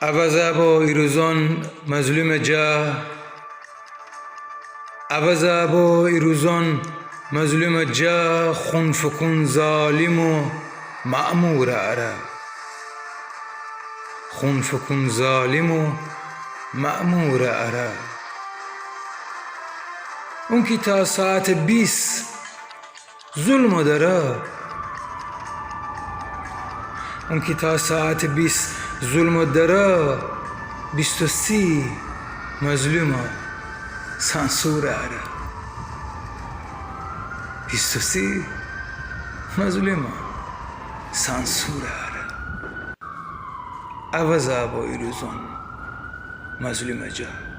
عوض با ایروزان مظلوم جا، عوض با ایروزان مظلوم جا، خون فکن ظالم و مأمور اره، خون فکن ظالم و مأمور اره. اون که تا ساعت 20 ظلم داره، اون که تا ساعت 20 ظلم داره، 23 مظلوم سانسور اره، 23 مظلوم سانسور اره. عوض با ایروزان مظلوم جا.